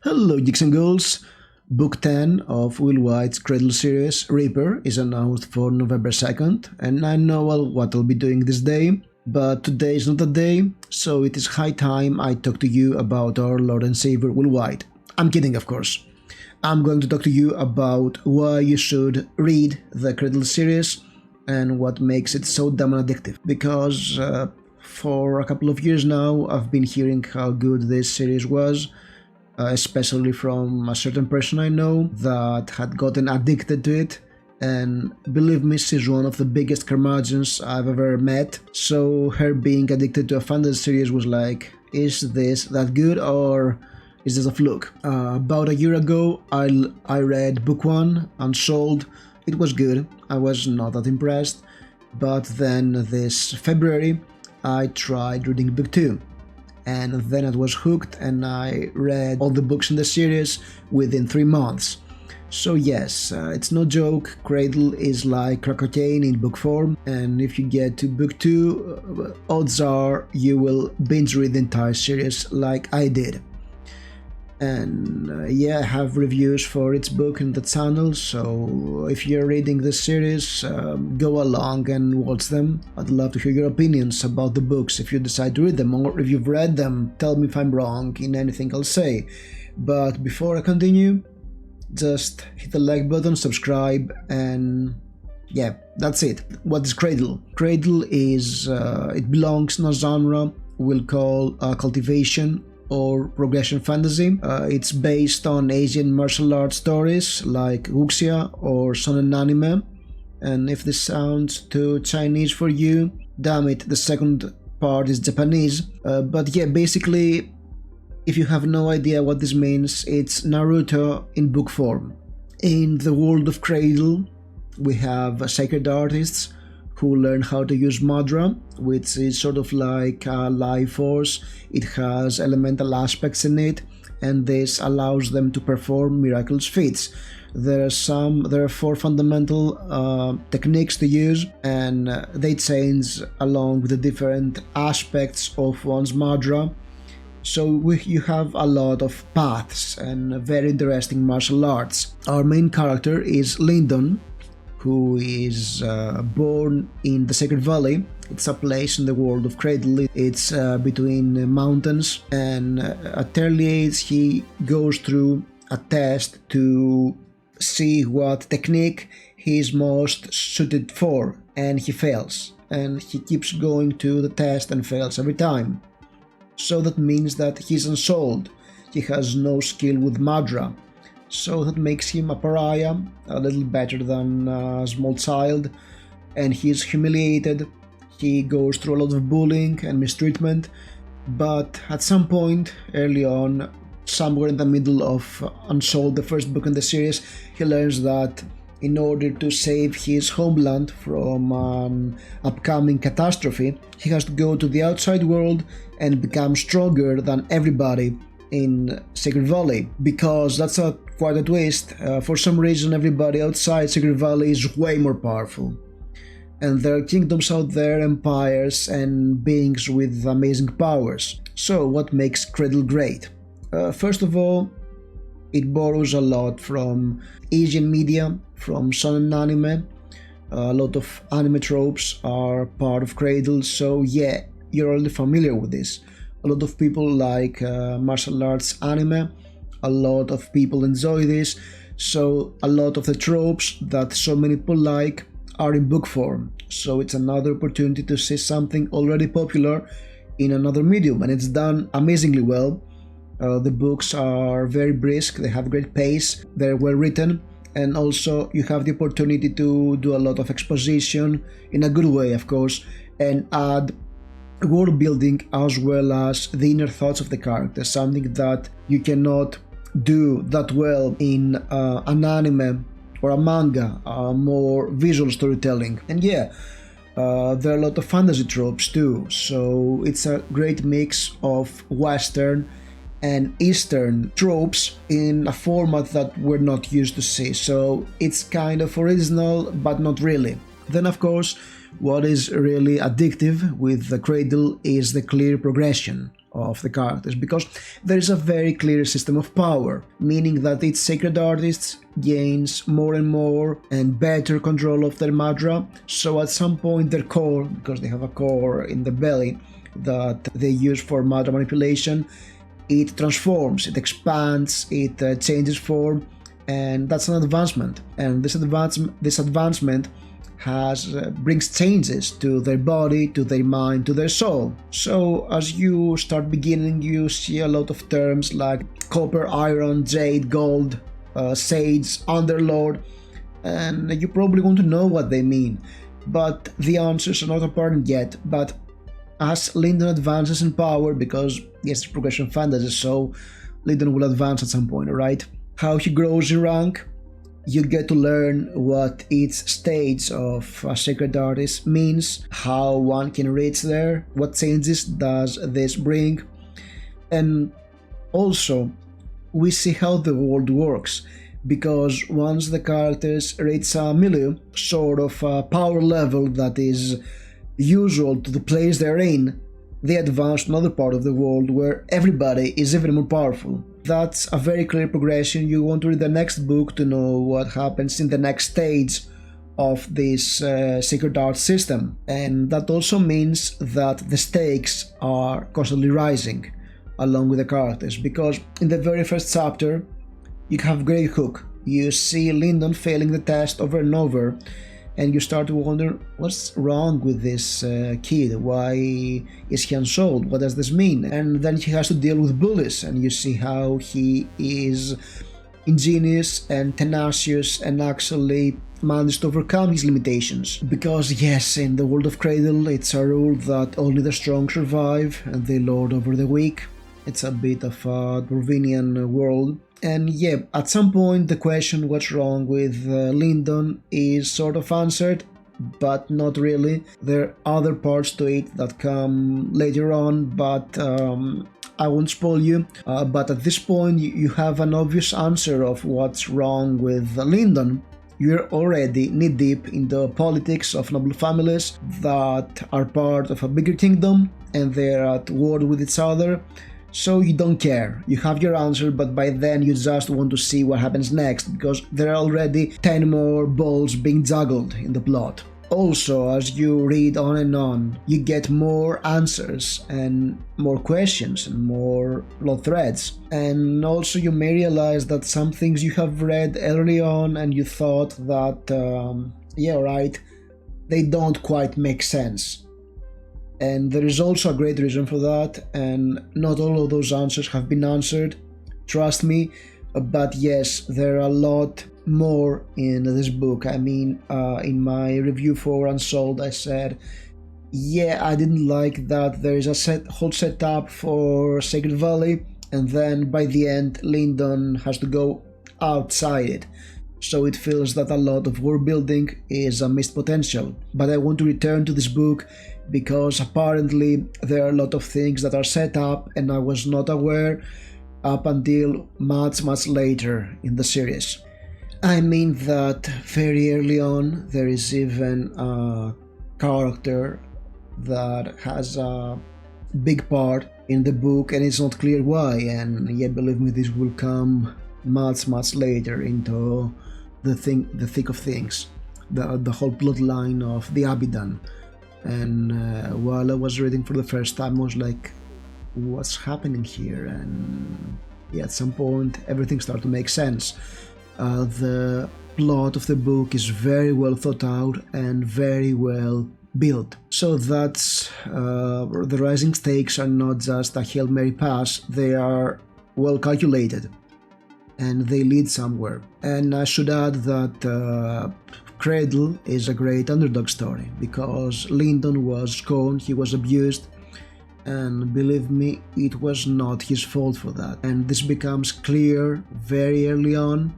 Hello, geeks and ghouls! Book 10 of Will Wight's Cradle series, Reapee, is announced for November 2nd, and I know what I'll be doing this day, but today is not the day, so it is high time I talk to you about our Lord and Savior Will Wight. I'm kidding, of course. I'm going to talk to you about why you should read the Cradle series and what makes it so damn addictive, because for a couple of years now I've been hearing how good this series was, especially from a certain person I know that had gotten addicted to it, and believe me, she's one of the biggest curmudgeons I've ever met. So her being addicted to a fantasy series was like, is this that good or is this a fluke? About a year ago I read book 1, Unsold. It was good, I was not that impressed, but then this February I tried reading book 2. And then I was hooked and I read all the books in the series within 3 months. So yes, it's no joke, Cradle is like crack cocaine in book form, and if you get to book 2, odds are you will binge read the entire series like I did. And yeah, I have reviews for each book in the channel, so if you're reading this series, go along and watch them. I'd love to hear your opinions about the books if you decide to read them, or if you've read them, tell me if I'm wrong in anything I'll say. But before I continue, just hit the like button, subscribe, and yeah, that's it. What is Cradle? Cradle is, it belongs in a genre we'll call cultivation or progression fantasy. It's based on Asian martial arts stories like wuxia or shonen anime, and if this sounds too Chinese for you, damn it, the second part is Japanese. But yeah, basically, if you have no idea what this means, it's Naruto in book form. In the world of Cradle, we have sacred artists who learn how to use Madra, which is sort of like a life force. It has elemental aspects in it, and this allows them to perform miraculous feats. There are 4 fundamental techniques to use, and they change along with the different aspects of one's Madra. So you have a lot of paths and very interesting martial arts. Our main character is Lyndon, who is born in the Sacred Valley. It's a place in the world of Cradle. It's between mountains, and at early age he goes through a test to see what technique he is most suited for, and he fails, and he keeps going to the test and fails every time. So that means that he's unsold. He has no skill with Madra. So that makes him a pariah, a little better than a small child, and he's humiliated. He goes through a lot of bullying and mistreatment, but at some point early on, somewhere in the middle of Unsold, the first book in the series, he learns that in order to save his homeland from an upcoming catastrophe, he has to go to the outside world and become stronger than everybody in Sacred Valley, because that's quite a twist. For some reason everybody outside Sacred Valley is way more powerful, and there are kingdoms out there, empires and beings with amazing powers. So what makes Cradle great? First of all, it borrows a lot from Asian media, from shonen anime. A lot of anime tropes are part of Cradle, so yeah, you're already familiar with this. A lot of people like martial arts anime, a lot of people enjoy this, so a lot of the tropes that so many people like are in book form. So it's another opportunity to see something already popular in another medium, and it's done amazingly well. The books are very brisk, they have great pace, they're well written, and also you have the opportunity to do a lot of exposition in a good way, of course, and add world building as well as the inner thoughts of the character, something that you cannot do that well in an anime or a manga, more visual storytelling. And yeah, there are a lot of fantasy tropes too, so it's a great mix of Western and Eastern tropes in a format that we're not used to see, so it's kind of original but not really. Then of course, what is really addictive with the Cradle is the clear progression of the characters, because there is a very clear system of power, meaning that each sacred artist gains more and more and better control of their madra. So at some point their core, because they have a core in the belly that they use for madra manipulation, it transforms, it expands, it changes form, and that's an advancement. And this advancement brings changes to their body, to their mind, to their soul. So as you start beginning, you see a lot of terms like copper, iron, jade, gold, sage, underlord, and you probably want to know what they mean, but the answers are not apparent yet. But as Lyndon advances in power, because yes, it's progression fantasy, so Lyndon will advance at some point, right? How he grows in rank, you get to learn what each stage of a sacred artist means, how one can reach there, what changes does this bring, and also we see how the world works, because once the characters reach a milieu, sort of a power level that is usual to the place they're in, they advance to another part of the world where everybody is even more powerful. That's a very clear progression. You want to read the next book to know what happens in the next stage of this sacred art system. And that also means that the stakes are constantly rising along with the characters, because in the very first chapter you have Grey Hook. You see Lyndon failing the test over and over, and you start to wonder what's wrong with this kid, why is he unsold, what does this mean? And then he has to deal with bullies, and you see how he is ingenious and tenacious and actually managed to overcome his limitations. Because yes, in the world of Cradle it's a rule that only the strong survive and they lord over the weak. It's a bit of a Dwarvinian world. And yeah, at some point the question what's wrong with Lyndon is sort of answered, but not really. There are other parts to it that come later on, but I won't spoil you. But at this point you have an obvious answer of what's wrong with Lyndon. You're already knee-deep in the politics of noble families that are part of a bigger kingdom, and they're at war with each other. So you don't care, you have your answer, but by then you just want to see what happens next, because there are already 10 more balls being juggled in the plot. Also, as you read on, you get more answers and more questions and more plot threads. And also you may realize that some things you have read early on and you thought that, yeah, right, they don't quite make sense. And there is also a great reason for that, and not all of those answers have been answered, trust me, but yes, there are a lot more in this book. I mean, in my review for Unsold I said, yeah, I didn't like that there is a whole setup for Sacred Valley, and then by the end Lyndon has to go outside it. So it feels that a lot of world building is a missed potential. But I want to return to this book because apparently there are a lot of things that are set up and I was not aware up until much later in the series. I mean that very early on there is even a character that has a big part in the book and it's not clear why, and yeah, believe me, this will come much later into the thick of things, the whole plot line of the Abidan. And while I was reading for the first time I was like, what's happening here? And yeah, at some point everything started to make sense. The plot of the book is very well thought out and very well built, so that's the rising stakes are not just a Hail Mary pass, they are well calculated and they lead somewhere. And I should add that Cradle is a great underdog story because Lyndon was scorned, he was abused, and believe me, it was not his fault for that. And this becomes clear very early on,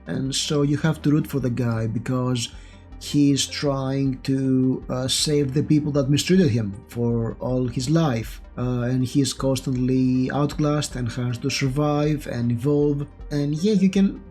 and so you have to root for the guy because he's trying to save the people that mistreated him for all his life, and he's constantly outclassed and has to survive and evolve. And yeah, you can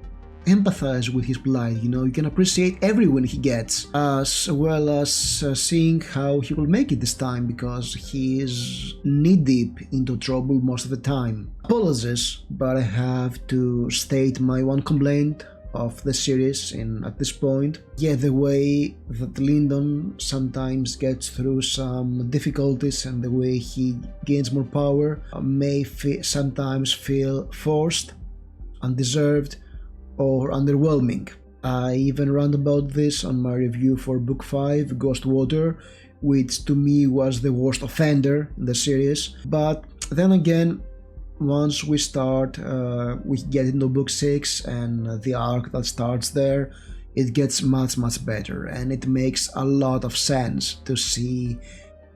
empathize with his plight, you can appreciate every win he gets, as well as seeing how he will make it this time, because he is knee-deep into trouble most of the time. Apologies, but I have to state my one complaint of the series at this point. Yeah, the way that Lyndon sometimes gets through some difficulties and the way he gains more power may sometimes feel forced, undeserved, or underwhelming. I even ran about this on my review for Book 5, Ghost Water, which to me was the worst offender in the series. But then again, once we get into Book 6 and the arc that starts there, it gets much better, and it makes a lot of sense to see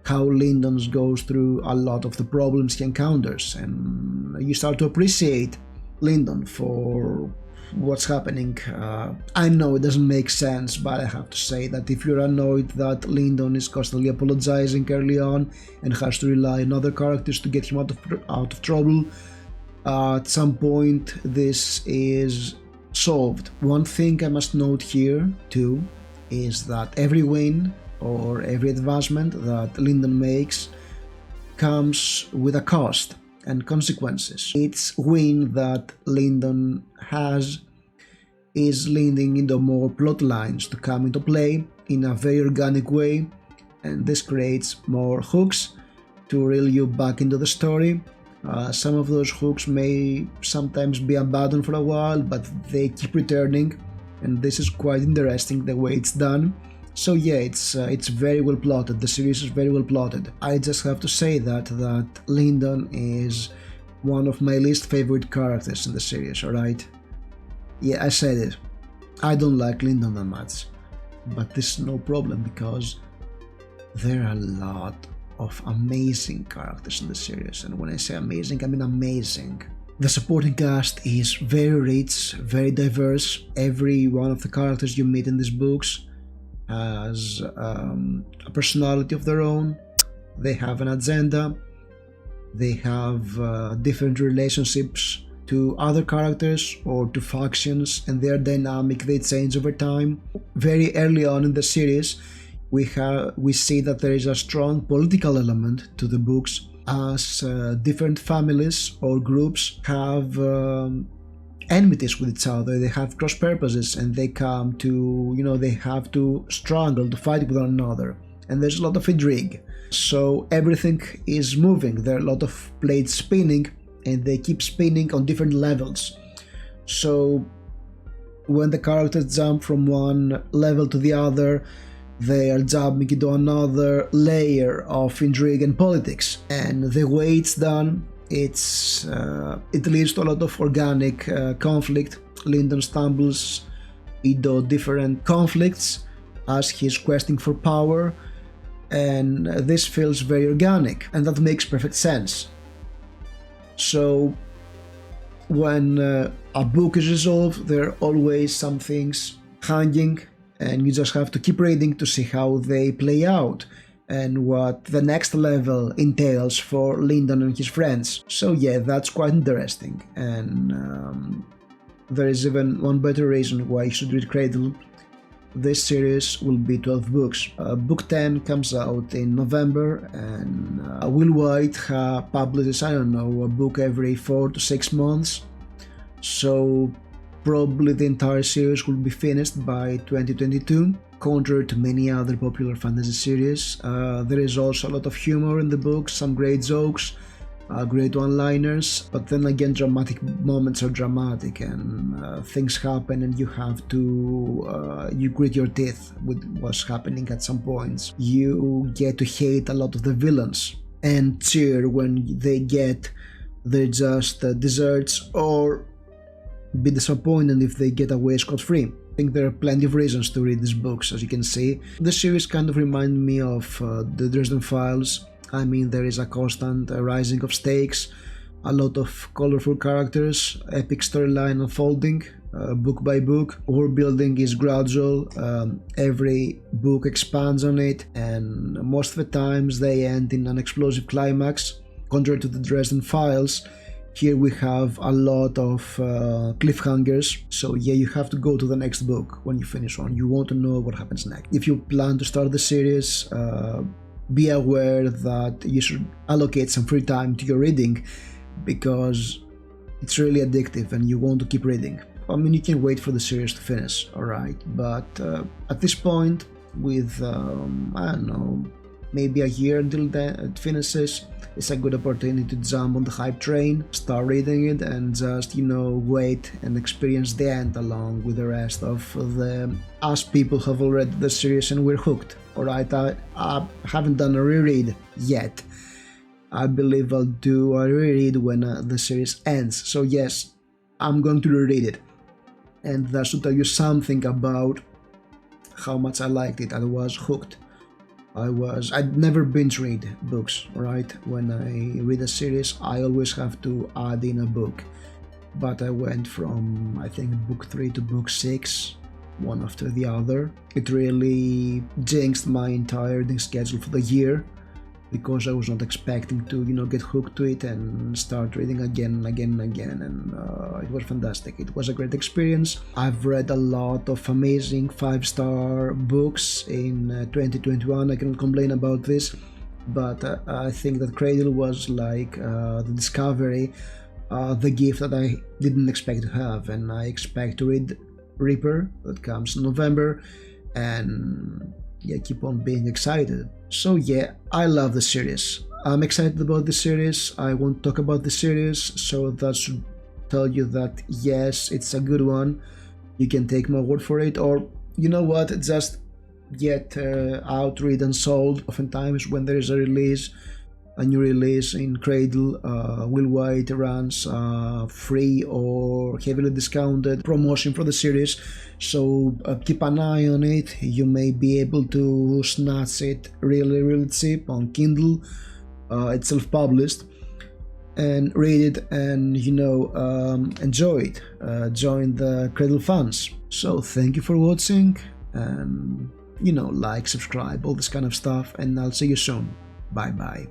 how Lyndon goes through a lot of the problems he encounters, and you start to appreciate Lyndon for what's happening. I know it doesn't make sense, but I have to say that if you're annoyed that Lyndon is constantly apologizing early on and has to rely on other characters to get him out of trouble, at some point this is solved. One thing I must note here too is that every win or every advancement that Lyndon makes comes with a cost and consequences. Each win that Lyndon has is leading into more plot lines to come into play in a very organic way, and this creates more hooks to reel you back into the story. Some of those hooks may sometimes be abandoned for a while, but they keep returning, and this is quite interesting the way it's done. So yeah, it's very well plotted. The series is very well plotted. I just have to say that Lyndon is one of my least favorite characters in the series, alright? Yeah, I said it. I don't like Lyndon that much. But this is no problem, because there are a lot of amazing characters in the series, and when I say amazing, I mean amazing. The supporting cast is very rich, very diverse. Every one of the characters you meet in these books has a personality of their own. They have an agenda. They have different relationships to other characters or to factions, and their dynamic, they change over time. Very early on in the series, we see that there is a strong political element to the books, as different families or groups have enmities with each other. They have cross purposes, and they come to, they have to struggle to fight with one another, and there's a lot of intrigue. So everything is moving. There are a lot of plates spinning, and they keep spinning on different levels. So when the characters jump from one level to the other, they are jumping into another layer of intrigue and politics. And the way it's done, it leads to a lot of organic conflict. Lyndon stumbles into different conflicts as he's questing for power, and this feels very organic, and that makes perfect sense. So when a book is resolved, there are always some things hanging, and you just have to keep reading to see how they play out and what the next level entails for Lyndon and his friends. So yeah, that's quite interesting, and there is even one better reason why you should read Cradle. This series will be 12 books. Book 10 comes out in November, and Will Wight publishes, I don't know, a book every 4 to 6 months. So probably the entire series will be finished by 2022. Contrary to many other popular fantasy series, there is also a lot of humor in the books, some great jokes, great one-liners, but then again, dramatic moments are dramatic, and things happen, and you have to you grit your teeth with what's happening at some points. You get to hate a lot of the villains and cheer when they get their just desserts, or be disappointed if they get away scot-free. I think there are plenty of reasons to read these books, as you can see. The series kind of reminds me of the Dresden Files. I mean, there is a constant rising of stakes, a lot of colorful characters, epic storyline unfolding, book by book. World building is gradual, every book expands on it, and most of the times they end in an explosive climax. Contrary to the Dresden Files, Here we have a lot of cliffhangers, so yeah, you have to go to the next book when you finish one. You want to know what happens next. If you plan to start the series, be aware that you should allocate some free time to your reading, because it's really addictive and you want to keep reading. I mean, you can wait for the series to finish, alright, but at this point, with, I don't know, maybe a year until it finishes, it's a good opportunity to jump on the hype train, start reading it, and just, wait and experience the end along with the rest of us people who have already read the series and we're hooked. Alright, I haven't done a reread yet. I believe I'll do a reread when the series ends. So yes, I'm going to reread it. And that should tell you something about how much I liked it. I was hooked. I'd never binge read books, right? When I read a series, I always have to add in a book. But I went from, I think, book 3 to book 6, one after the other. It really jinxed my entire reading schedule for the year, because I was not expecting to, get hooked to it and start reading again and again and again, and it was fantastic. It was a great experience. I've read a lot of amazing 5-star books in 2021, I cannot complain about this, but I think that Cradle was like the discovery, the gift that I didn't expect to have, and I expect to read Reapee, that comes in November, and yeah, keep on being excited. So yeah, I love the series. I'm excited about the series. I want to talk about the series, so that should tell you that yes, it's a good one. You can take my word for it, or you know what, just get out, read and sold. Oftentimes when there is a new release in Cradle, Will Wight runs free or heavily discounted promotion for the series, so keep an eye on it. You may be able to snatch it really cheap on Kindle. It's self-published, and read it and enjoy it. Join the Cradle fans. So thank you for watching, and like, subscribe, all this kind of stuff, and I'll see you soon. Bye bye.